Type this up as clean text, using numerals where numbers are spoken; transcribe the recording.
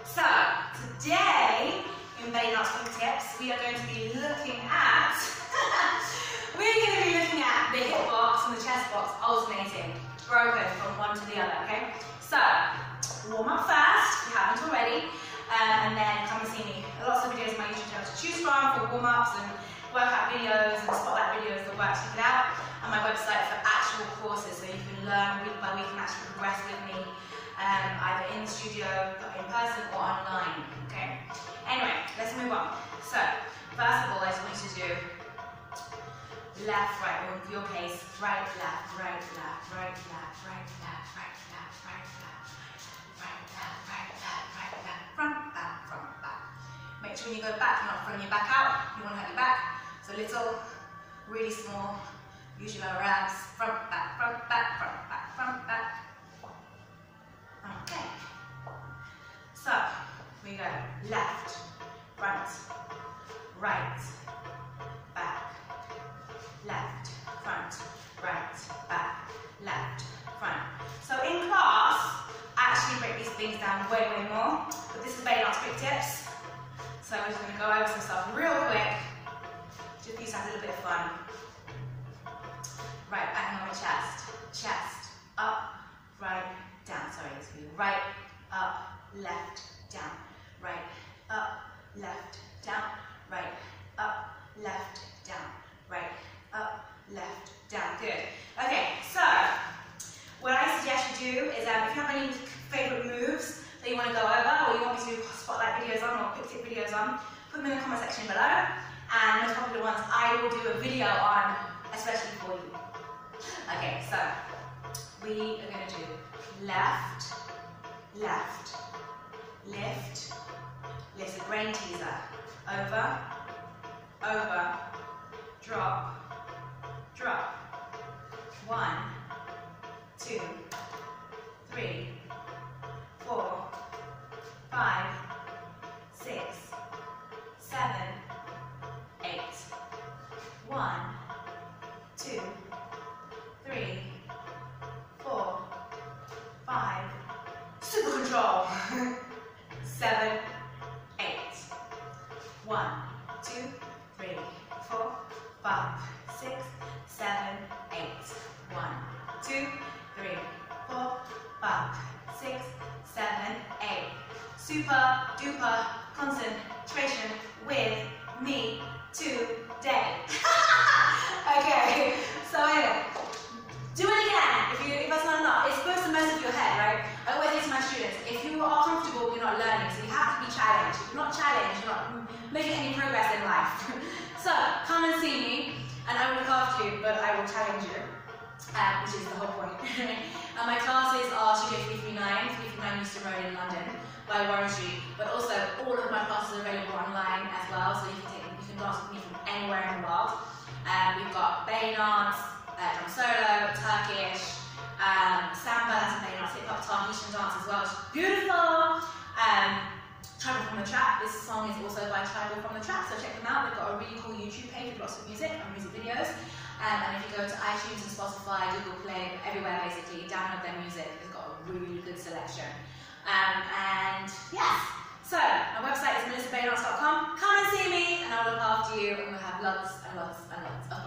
So, today in BellyDance Quick Tips, we are going to be looking at the hip box and the chest box alternating, broken from one to the other, okay? So, warm up first, if you haven't already, and then come and see me. Lots of videos on my YouTube channel to choose from for warm-ups and workout videos and spotlight videos that work, check it out. And my website for actual courses, so you can learn week by week and actually progress with me, either in the studio, in person, or online, okay? Anyway, let's move on. So, first of all, I just want you to do left, right, or with your pace, right, left, right, left, right, left, right, left, right, left, right, left, right, left, right, left, right, left, front, back, front, back. Make sure when you go back, you're not throwing your back out, you want to have your back. So little, really small, use your lower abs, front, back, front, back, front, back, front, back. Okay. So, we go left, front, right, back, left, front, right, back, left, front. So in class, I actually break these things down way, way more, but this is BellyDance Quick Tips. So we're just going to go over some stuff real quick, just for you to have a little bit of fun. Right, back on my chest, chest, up, right, down, sorry, it's going to be right, up, left, down, right, up, left, down, right, up, left, down, right, up, left, down, good. Okay, so, what I suggest you do is, if you have any favourite moves that you want to go over, or you want me to do spotlight videos on, or quick tip videos on, put them in the comment section below, and most popular ones I will do a video on, especially for you. Okay, so, we are going to do left, left, lift, lift the brain teaser, over, over, drop, drop, 1, 2, 3, 4, 5, 6, 7, 8, 1, 2, 3, 4, 5, super control, 7, 8, 1, 2, 3, 4, 5, 6, 7, 8, 1, 2, 3, 4, 5, 6, 7, 8. Super duper concentration with me today. Okay, so anyway, do it again. If that's not enough, it's supposed to mess with your head, right? I always say to my students, if you are comfortable, you're not learning, so you have to be challenged. If you're not challenged, you're not making any progress in life. So, come and see me, and I will look after you, but I will challenge you, which is the whole point. And my classes are Studio 339 Euston Road in London, by Warren Street, but also all of my classes are available online as well, so you can dance with me from anywhere in the world. We've got BellyDance, drum solo, Turkish, samba, that's a BellyDance, hip-hop, Tahitian dance as well, which is beautiful. Tribal from the Trap, this song is also by Tribal from the Trap, so check them out. They've got a really cool YouTube page with lots of music and music videos. And if you go to iTunes and Spotify, Google Play, everywhere basically, download their music. It's got a really good selection. And yes, so my website is melissabellydance.com. Come and see me, and I'll look after you, and we'll have lots and lots and lots of